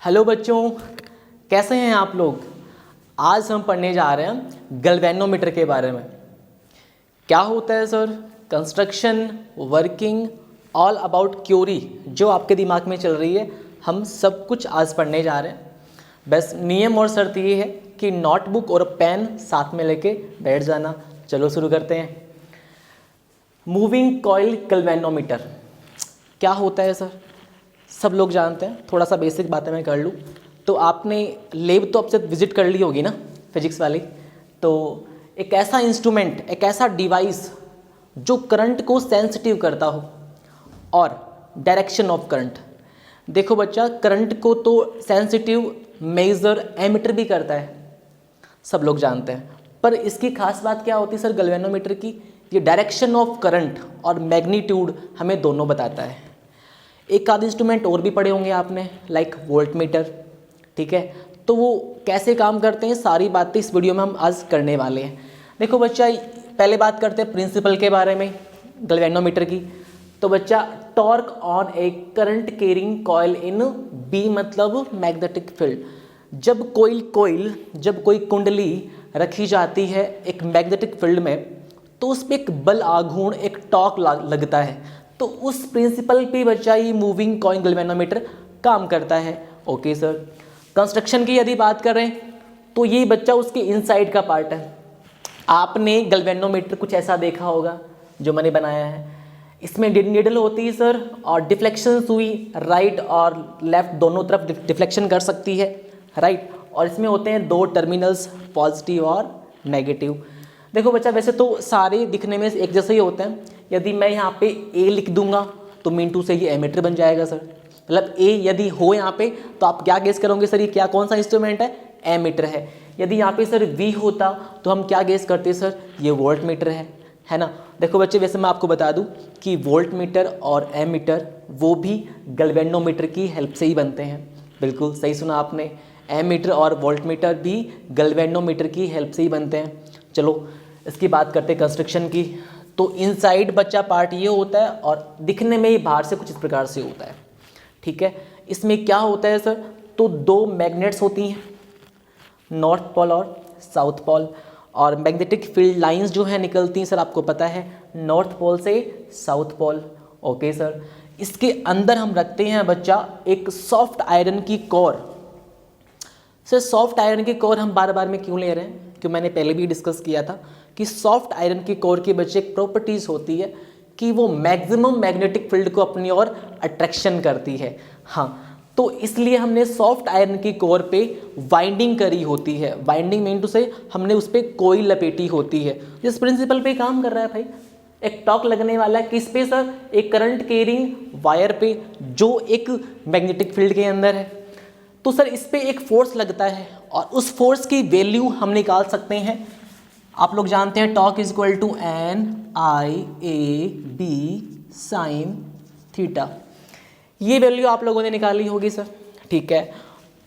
Hello बच्चों, कैसे हैं आप लोग। आज हम पढ़ने जा रहे हैं गैल्वेनोमीटर के बारे में। क्या होता है sir? Construction, working, all about query जो आपके दिमाग में चल रही है, हम सब कुछ आज पढ़ने जा रहे हैं। बस नियम और शर्त ये है कि नोटबुक और पेन साथ में लेके बैठ जाना। चलो शुरू करते हैं। मूविंग कॉइल गैल्वेनोमीटर क्या होता है सर? सब लोग जानते हैं। थोड़ा सा बेसिक बातें मैं कर लूँ तो आपने लैब तो अब से विजिट कर ली होगी ना, फिजिक्स वाली। तो एक ऐसा इंस्ट्रूमेंट, एक ऐसा डिवाइस जो करंट को सेंसिटिव करता हो और डायरेक्शन ऑफ करंट। देखो बच्चा, करंट को तो सेंसिटिव मेजर एमीटर भी करता है, सब लोग जानते हैं। पर इसकी खास बात क्या होती है सर गैल्वेनोमीटर की? ये डायरेक्शन ऑफ करंट और मैग्नीट्यूड हमें दोनों बताता है। एक आध इंस्ट्रूमेंट और भी पढ़े होंगे आपने, लाइक वोल्टमीटर, ठीक है। तो वो कैसे काम करते हैं, सारी बातें इस वीडियो में हम आज करने वाले हैं। देखो बच्चा, पहले बात करते हैं प्रिंसिपल के बारे में गैल्वेनोमीटर की। तो बच्चा, torque on a current carrying coil in B मतलब मैग्नेटिक फील्ड। जब कोई कुंडली रखी जाती है एक मैग्नेटिक फील्ड में, तो उस पर एक बल आघूर्ण, एक टॉर्क लगता है। तो उस प्रिंसिपल पे बच्चा ये मूविंग कॉइल गैल्वेनोमीटर काम करता है। Okay sir. कंस्ट्रक्शन की यदि बात करें तो ये बच्चा उसके इनसाइड का पार्ट है। आपने गैल्वेनोमीटर कुछ ऐसा देखा होगा जो मैंने बनाया है। इसमें निडल होती है सर, और डिफ्लेक्शन सुई राइट और लेफ्ट दोनों तरफ डिफ्लेक्शन कर सकती है, राइट। और इसमें होते हैं दो टर्मिनल्स, पॉजिटिव और नेगेटिव। देखो बच्चा, वैसे तो सारे दिखने में एक जैसे ही होते हैं। यदि मैं यहाँ पे ए लिख दूंगा तो मीन टू से ये एमीटर बन जाएगा सर। मतलब ए यदि हो यहाँ पे तो आप क्या गेस करोगे सर, ये क्या कौन सा इंस्ट्रूमेंट है? एमीटर है। यदि यहाँ पे सर वी होता तो हम क्या गेस करते सर? ये वोल्टमीटर है ना। देखो बच्चे, वैसे मैं आपको बता दूं कि वोल्टमीटर और एमीटर वो भी गैल्वेनोमीटर की हेल्प से ही बनते हैं। बिल्कुल सही सुना आपने, एमीटर और वोल्टमीटर भी गैल्वेनोमीटर की हेल्प से ही बनते हैं। चलो इसकी बात करते हैं कंस्ट्रक्शन की। तो इनसाइड बच्चा पार्ट ये होता है और दिखने में ही बाहर से कुछ इस प्रकार से होता है, ठीक है। इसमें क्या होता है सर? तो दो मैग्नेट्स होती हैं, नॉर्थ पोल और साउथ पोल, और मैग्नेटिक फील्ड लाइंस जो है निकलती हैं सर, आपको पता है, नॉर्थ पोल से साउथ पोल। Okay sir. इसके अंदर हम रखते हैं बच्चा एक सॉफ्ट आयरन की कोर। सर सॉफ्ट आयरन की कोर हम बार बार में क्यों ले रहे हैं? क्योंकि मैंने पहले भी डिस्कस किया था कि सॉफ्ट आयरन की कोर की बच्चे एक प्रॉपर्टीज होती है कि वो मैक्सिमम मैग्नेटिक फील्ड को अपनी ओर अट्रैक्शन करती है। हाँ, तो इसलिए हमने सॉफ्ट आयरन की कोर पे वाइंडिंग करी होती है। वाइंडिंग मीन टू से हमने उस पर कोई लपेटी होती है। जिस प्रिंसिपल पे काम कर रहा है भाई, एक टॉर्क लगने वाला है किस पे सर? एक करंट कैरिंग वायर पे जो एक मैग्नेटिक फील्ड के अंदर है। तो सर इस पे एक फोर्स लगता है और उस फोर्स की वैल्यू हम निकाल सकते हैं। आप लोग जानते हैं torque is equal to N I A B sine theta. ये वैल्यू आप लोगों ने निकाली होगी सर, ठीक है।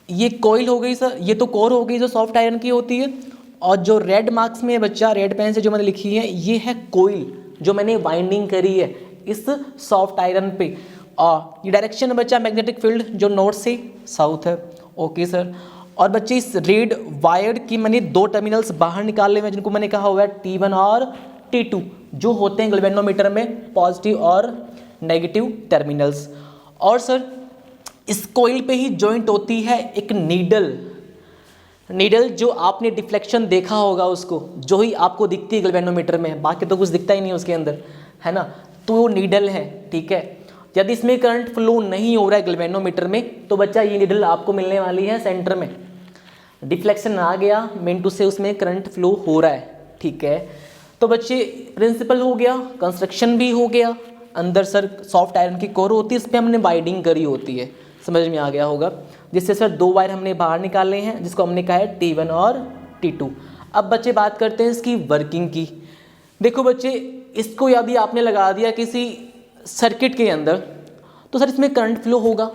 ये कॉइल हो गई सर, ये तो कोर हो गई जो सॉफ्ट आयरन की होती है। और जो रेड मार्क्स में बच्चा रेड पेन से जो मैंने लिखी है, ये है कॉइल जो मैंने वाइंडिंग करी है इस सॉफ्ट आयरन पे। और ये डायरेक्शन है बच्चा मैग्नेटिक फील्ड जो नॉर्थ से साउथ है। Okay sir. और बच्चे इस रेड वायर की मैंने दो टर्मिनल्स बाहर निकाले हुए, जिनको मैंने कहा हुआ है T1 और T2, जो होते हैं गैल्वेनोमीटर में पॉजिटिव और नेगेटिव टर्मिनल्स। और सर इस कोइल पे ही जॉइंट होती है एक नीडल जो आपने डिफ्लेक्शन देखा होगा उसको, जो ही आपको दिखती है गैल्वेनोमीटर में, बाकी तो कुछ दिखता ही नहीं उसके अंदर, है ना। तो वो नीडल है, ठीक है। यदि इसमें करंट फ्लो नहीं हो रहा है गैल्वेनोमीटर में, तो बच्चा ये नीडल आपको मिलने वाली है सेंटर में। डिफ्लेक्शन आ गया मीन टू से उसमें करंट फ्लो हो रहा है, ठीक है। तो बच्चे प्रिंसिपल हो गया, कंस्ट्रक्शन भी हो गया। अंदर सर सॉफ्ट आयरन की कोर होती है, इस पर हमने वाइंडिंग करी होती है, समझ में आ गया होगा। जिससे सर दो वायर हमने बाहर निकाले हैं, जिसको हमने कहा है T1 और T2। अब बच्चे बात करते हैं इसकी वर्किंग की। देखो बच्चे, इसको यदि आपने लगा दिया किसी सर्किट के अंदर, तो सर इसमें करंट फ्लो होगा।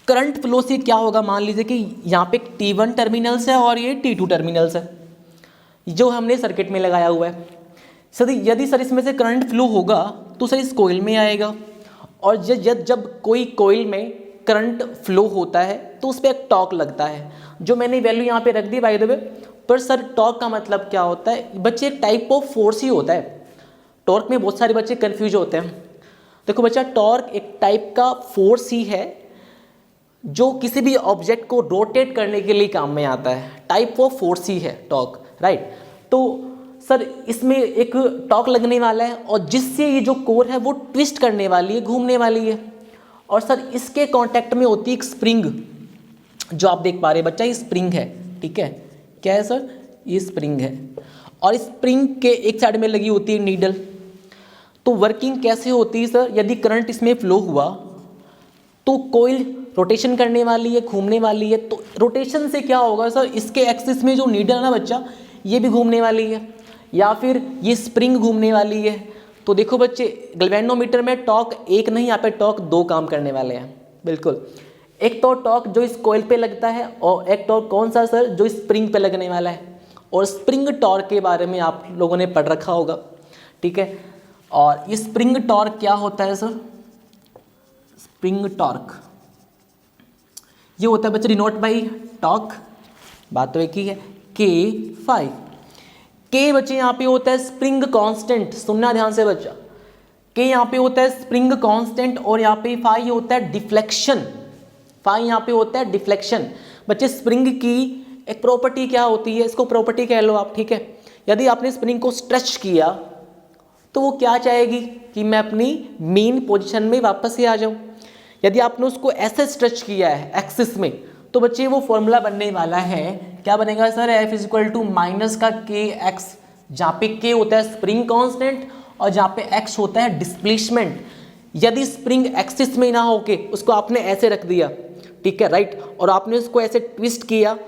करंट फ्लो से क्या होगा? मान लीजिए कि यहाँ पे T1 टर्मिनल्स है और ये T2 टर्मिनल्स है जो हमने सर्किट में लगाया हुआ है। सर यदि सर इसमें से करंट फ्लो होगा तो सर इस कोइल में आएगा, और जब कोई कोइल में करंट फ्लो होता है तो उस पर एक टॉर्क लगता है, जो मैंने वैल्यू यहाँ पे रख दी बाय द वे। पर सर टॉर्क का मतलब क्या होता है बच्चे? एक टाइप ऑफ फोर्स ही होता है। टॉर्क में बहुत सारे बच्चे कंफ्यूज होते हैं। देखो बच्चा, टॉर्क एक टाइप का फोर्स ही है जो किसी भी ऑब्जेक्ट को रोटेट करने के लिए काम में आता है। टाइप ऑफ फोर्स ही है टॉर्क, राइट। तो सर इसमें एक टॉर्क लगने वाला है और जिससे ये जो कोर है वो ट्विस्ट करने वाली है, घूमने वाली है। और सर इसके कांटेक्ट में होती है एक स्प्रिंग, जो आप देख पा रहे हैं बच्चा, ये स्प्रिंग है, ठीक है। क्या है सर? ये स्प्रिंग है और स्प्रिंग के एक साइड में लगी होती है नीडल। तो वर्किंग कैसे होती है सर? यदि करंट इसमें फ्लो हुआ तो कोइल रोटेशन करने वाली है, घूमने वाली है। तो रोटेशन से क्या होगा सर? इसके एक्सिस में जो नीडल है ना बच्चा, ये भी घूमने वाली है, या फिर ये स्प्रिंग घूमने वाली है। तो देखो बच्चे, गैल्वेनोमीटर में टॉर्क एक नहीं, यहाँ पे टॉर्क दो काम करने वाले हैं, बिल्कुल। एक तो टॉर्क जो इस कोइल पे लगता है और एक टॉर्क कौन सा सर? जो स्प्रिंग पे लगने वाला है। और स्प्रिंग टॉर्क के बारे में आप लोगों ने पढ़ रखा होगा, ठीक है। और ये स्प्रिंग टॉर्क क्या होता है सर? स्प्रिंग टॉर्क ये होता है बच्चे डिनोट बाई टॉर्क, बात तो एक ही है, K5। के बच्चे यहाँ पे होता है स्प्रिंग कांस्टेंट, सुनना ध्यान से बच्चा। के यहाँ पे होता है स्प्रिंग कांस्टेंट और यहाँ पे फाई होता है डिफ्लेक्शन। फाई यहाँ पे होता है डिफ्लेक्शन। बच्चे स्प्रिंग की एक प्रॉपर्टी क्या होती है? इसको प्रॉपर्टी कह लो आप, ठीक है। यदि आपने स्प्रिंग को स्ट्रेच किया तो वो क्या चाहेगी कि मैं अपनी मेन पोजीशन में वापस से आ जाऊँ। यदि आपने उसको ऐसे स्ट्रेच किया है एक्सिस में, तो बच्चे वो फॉर्मूला बनने वाला है, क्या बनेगा sir? F equal to minus का KX, जहाँ पे K होता है स्प्रिंग कांस्टेंट और जहाँ पे X होता है डिस्प्लेसमेंट। यदि स्प्रिंग एक्सिस में ना होके उसको आपने ऐसे रख दिया, ठीक है, राइट, और आपने उसको ऐसे ट्विस्ट किया,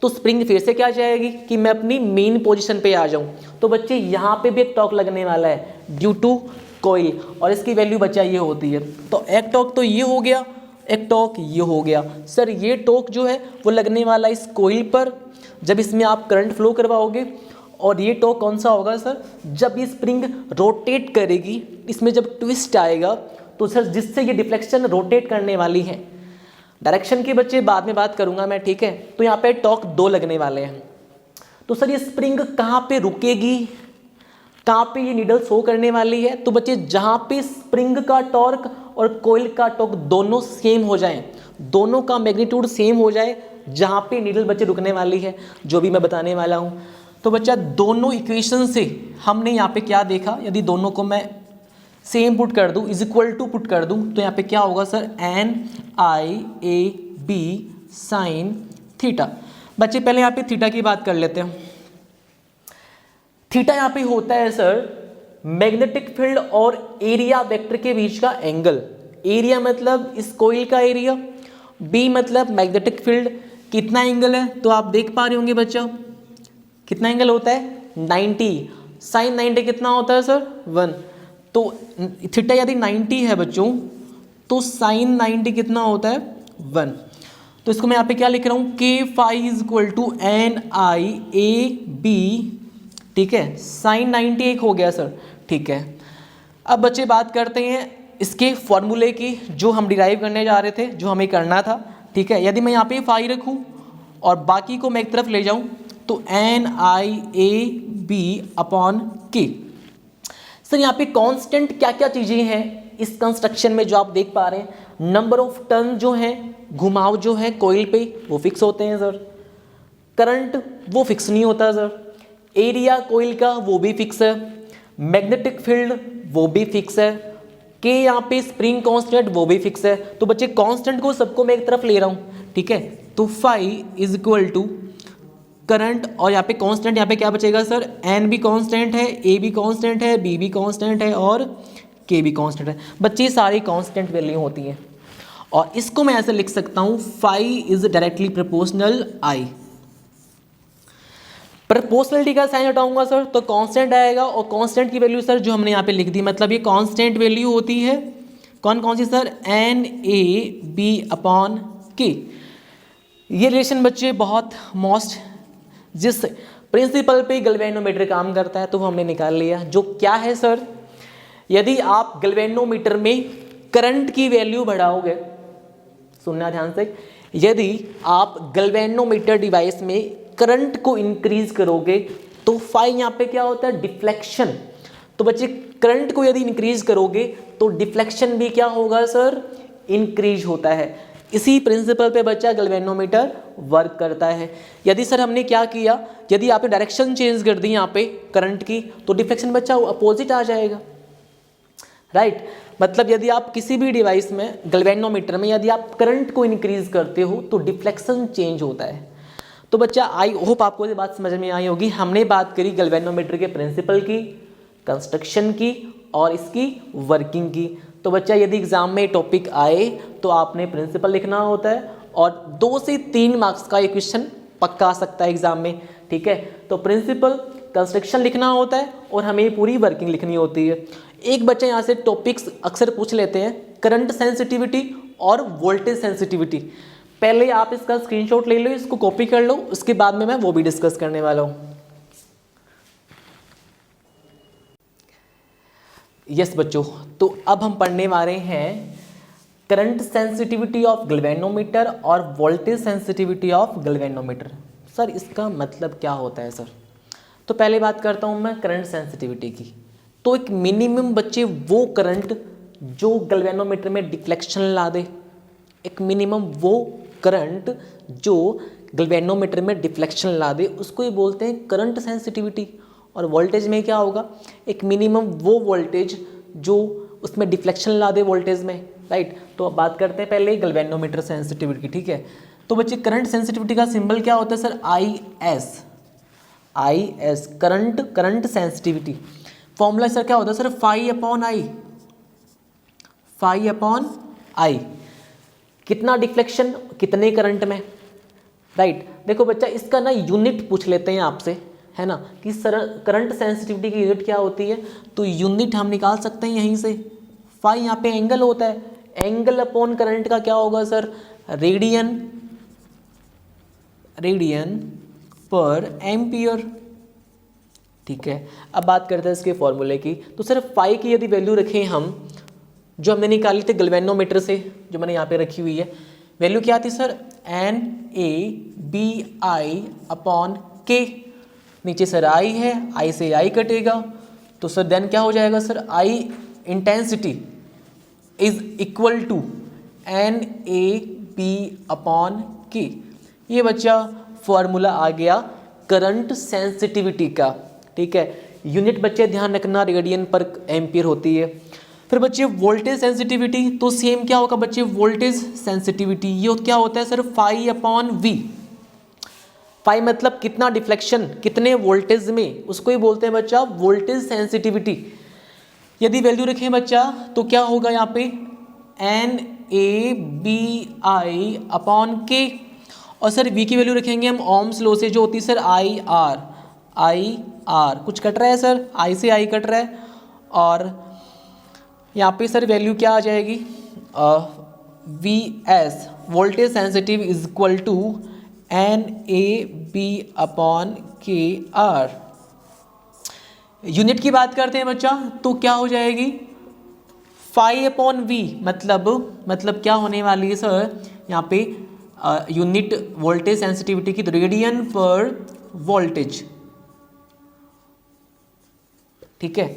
तो स्प्रिंग फिर से क्या चाहेगी कि मैं अपनी मेन पोजीशन पे आ जाऊँ। तो बच्चे यहाँ पे भी एक टॉर्क लगने वाला है ड्यू टू कोइल, और इसकी वैल्यू बच्चा ये होती है। तो एक टॉर्क तो ये हो गया, एक टॉर्क ये हो गया। सर ये टॉर्क जो है वो लगने वाला इस कोइल पर जब इसमें आप करंट फ्लो करवाओगे। और ये टॉर्क कौन सा होगा सर? जब ये स्प्रिंग रोटेट करेगी, इसमें जब ट्विस्ट आएगा, तो सर जिससे ये डिफ्लेक्शन रोटेट करने वाली है। डायरेक्शन के बच्चे बाद में बात करूंगा मैं, ठीक है। तो यहाँ पे टॉर्क दो लगने वाले हैं। तो सर ये स्प्रिंग कहाँ पे रुकेगी, कहाँ पे ये नीडल शो करने वाली है? तो बच्चे जहाँ पे स्प्रिंग का टॉर्क और कोइल का टॉर्क दोनों सेम हो जाएं, दोनों का मैग्नीट्यूड सेम हो जाए, जहाँ पे नीडल बच्चे रुकने वाली है, जो भी मैं बताने वाला हूँ। तो बच्चा दोनों इक्वेशन से हमने यहाँ पे क्या देखा? यदि दोनों को मैं सेम पुट कर दूँ, इज इक्वल टू पुट कर दूँ, तो यहाँ पे क्या होगा सर? NIAB sine theta. बच्चे पहले यहाँ पे थीटा की बात कर लेते हैं। थीटा यहाँ पे होता है सर मैग्नेटिक फील्ड और एरिया वेक्टर के बीच का एंगल। एरिया मतलब इस कोइल का एरिया, बी मतलब मैग्नेटिक फील्ड। कितना एंगल है? तो आप देख पा रहे होंगे बच्चा, कितना एंगल होता है? 90। साइन 90 कितना होता है सर? 1। तो थीटा यदि 90 है बच्चों, तो साइन 90 कितना होता है? 1। तो इसको मैं यहाँ पे क्या लिख रहा हूँ? K5 is equal to NIAB, ठीक है। साइन 90 एक हो गया सर, ठीक है। अब बच्चे बात करते हैं इसके फॉर्मूले की, जो हम डिराइव करने जा रहे थे, जो हमें करना था, ठीक है। यदि मैं यहाँ पे फाई रखूँ और बाकी को मैं एक तरफ ले जाऊँ, तो NIAB अपॉन K। सर यहाँ पे कांस्टेंट क्या क्या चीज़ें हैं इस कंस्ट्रक्शन में जो आप देख पा रहे हैं? नंबर ऑफ टर्न जो है, घुमाव जो है कोइल पे, वो फिक्स होते हैं सर। करंट वो फिक्स नहीं होता सर। एरिया कोइल का वो भी फिक्स है। मैग्नेटिक फील्ड वो भी फिक्स है। के यहाँ पे स्प्रिंग कांस्टेंट वो भी फिक्स है। तो बच्चे कांस्टेंट को सबको मैं एक तरफ ले रहा हूँ, ठीक है। तो phi is equal to current, और यहाँ पे कांस्टेंट, यहाँ पे क्या बचेगा सर? एन भी कांस्टेंट है, ए भी कांस्टेंट है, बी भी कांस्टेंट है और के भी कांस्टेंट है। बच्चे सारी कांस्टेंट वैल्यू होती हैं और इसको मैं ऐसे लिख सकता हूँ, phi is directly proportional I. Proportionality का साइन हटाऊंगा सर तो कांस्टेंट आएगा, और कांस्टेंट की वैल्यू सर जो हमने यहाँ पे लिख दी, मतलब ये कांस्टेंट वैल्यू होती है कौन कौन सी सर? NAB upon K। ये रिलेशन बच्चे बहुत मोस्ट जिस प्रिंसिपल पे गैल्वेनोमीटर काम करता है तो वो हमने निकाल लिया, जो क्या है सर? यदि आप गैल्वेनोमीटर में करंट की वैल्यू बढ़ाओगे, सुनना ध्यान से, यदि आप गैल्वेनोमीटर डिवाइस में करंट को इंक्रीज करोगे तो फाई यहाँ पे क्या होता है, डिफ्लेक्शन। तो बच्चे करंट को यदि इंक्रीज करोगे तो डिफ्लेक्शन भी क्या होगा सर, इंक्रीज होता है। इसी प्रिंसिपल पे बच्चा गैल्वेनोमीटर वर्क करता है। यदि सर हमने क्या किया, यदि आपने डायरेक्शन चेंज कर दी यहाँ पे करंट की, तो डिफ्लेक्शन बच्चा अपोजिट आ जाएगा, राइट। मतलब यदि आप किसी भी डिवाइस में गैल्वेनोमीटर में यदि आप करंट को इंक्रीज करते हो तो डिफ्लेक्शन चेंज होता है। तो बच्चा आई होप आपको ये बात समझ में आई होगी। हमने बात करी गैल्वेनोमीटर के प्रिंसिपल की, कंस्ट्रक्शन की और इसकी वर्किंग की। तो बच्चा यदि एग्जाम में टॉपिक आए तो आपने प्रिंसिपल लिखना होता है और 2 से 3 मार्क्स का ये क्वेश्चन पक्का आ सकता है एग्जाम में, ठीक है। तो प्रिंसिपल, कंस्ट्रक्शन लिखना होता है और हमें पूरी वर्किंग लिखनी होती है। एक बच्चा यहाँ से टॉपिक्स अक्सर पूछ लेते हैं, करंट सेंसिटिविटी और वोल्टेज सेंसिटिविटी। पहले आप इसका स्क्रीनशॉट ले लो, इसको कॉपी कर लो, उसके बाद में मैं वो भी डिस्कस करने वाला हूँ। यस बच्चों, तो अब हम पढ़ने वाले हैं करंट सेंसिटिविटी ऑफ गैल्वेनोमीटर और voltage sensitivity of galvanometer. Sir इसका मतलब क्या होता है सर? तो पहले बात करता हूँ मैं करंट सेंसिटिविटी की। तो एक मिनिमम बच्चे वो करंट जो गैल्वेनोमीटर में डिफ्लेक्शन ला दे, एक मिनिमम वो करंट जो गैल्वेनोमीटर में डिफ्लेक्शन ला दे, उसको ही बोलते हैं करंट सेंसिटिविटी। और वोल्टेज में क्या होगा, एक मिनिमम वो वोल्टेज जो उसमें डिफ्लेक्शन ला दे वोल्टेज में, राइट। तो अब बात करते हैं पहले गैल्वेनोमीटर सेंसिटिविटी, ठीक है। तो बच्चे करंट सेंसिटिविटी का सिंबल क्या होता है sir, I S, current sensitivity. Formula sir क्या होता है सर, फाई अपॉन आई। कितना डिफ्लेक्शन कितने करंट में, राइट। देखो बच्चा इसका ना यूनिट पूछ लेते हैं आपसे, है ना, कि सर करंट सेंसिटिविटी की यूनिट क्या होती है। तो यूनिट हम निकाल सकते हैं यहीं से, फाई यहाँ पे एंगल होता है, एंगल अपॉन करंट का क्या होगा सर, रेडियन पर एम्पियर, ठीक है। अब बात करते हैं इसके फॉर्मूले की। तो सर फाई की यदि वैल्यू रखें हम, जो हमने निकाली थी गैल्वेनोमीटर से, जो मैंने यहाँ पे रखी हुई है, वैल्यू क्या आती सर, NABI अपॉन K। नीचे सर आई है, आई से आई कटेगा, तो सर देन क्या हो जाएगा sir, I intensity is equal to NAB upon K। ये बच्चा फॉर्मूला आ गया करंट सेंसिटिविटी का, ठीक है। यूनिट बच्चे ध्यान रखना रेडियन पर एम्पियर होती है। फिर बच्चे वोल्टेज सेंसिटिविटी, तो सेम क्या होगा बच्चे, वोल्टेज सेंसिटिविटी ये क्या होता है sir, phi upon V. Phi मतलब कितना डिफ्लेक्शन कितने वोल्टेज में, उसको ही बोलते हैं बच्चा वोल्टेज सेंसिटिविटी। यदि वैल्यू रखें बच्चा तो क्या होगा यहाँ पे, NABI अपॉन K। और सर V की वैल्यू रखेंगे हम ओम्स लॉ से, जो होती है सर IR। कुछ कट रहा है सर, I से I कट रहा है। और यहाँ पे सर वैल्यू क्या आ जाएगी, VS voltage sensitive is equal to NAB upon KR। Unit की बात करते हैं बच्चा, तो क्या हो जाएगी, फाई अपॉन वी, मतलब क्या होने वाली है सर यहाँ पे, यूनिट वोल्टेज सेंसिटिविटी की रेडियन पर वोल्टेज, ठीक है।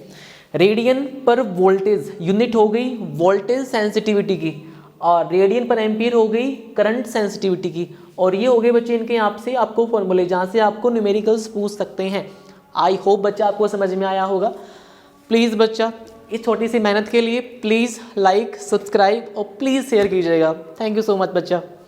रेडियन पर वोल्टेज यूनिट हो गई वोल्टेज सेंसिटिविटी की, और रेडियन पर एम्पियर हो गई करंट सेंसिटिविटी की। और ये हो गए बच्चे इनके यहाँ से आपको फॉर्मूले, जहाँ से आपको न्यूमेरिकल्स पूछ सकते हैं। आई होप बच्चा आपको समझ में आया होगा। प्लीज़ बच्चा इस छोटी सी मेहनत के लिए प्लीज़ लाइक, सब्सक्राइब और प्लीज़ शेयर कीजिएगा। थैंक यू सो मच बच्चा।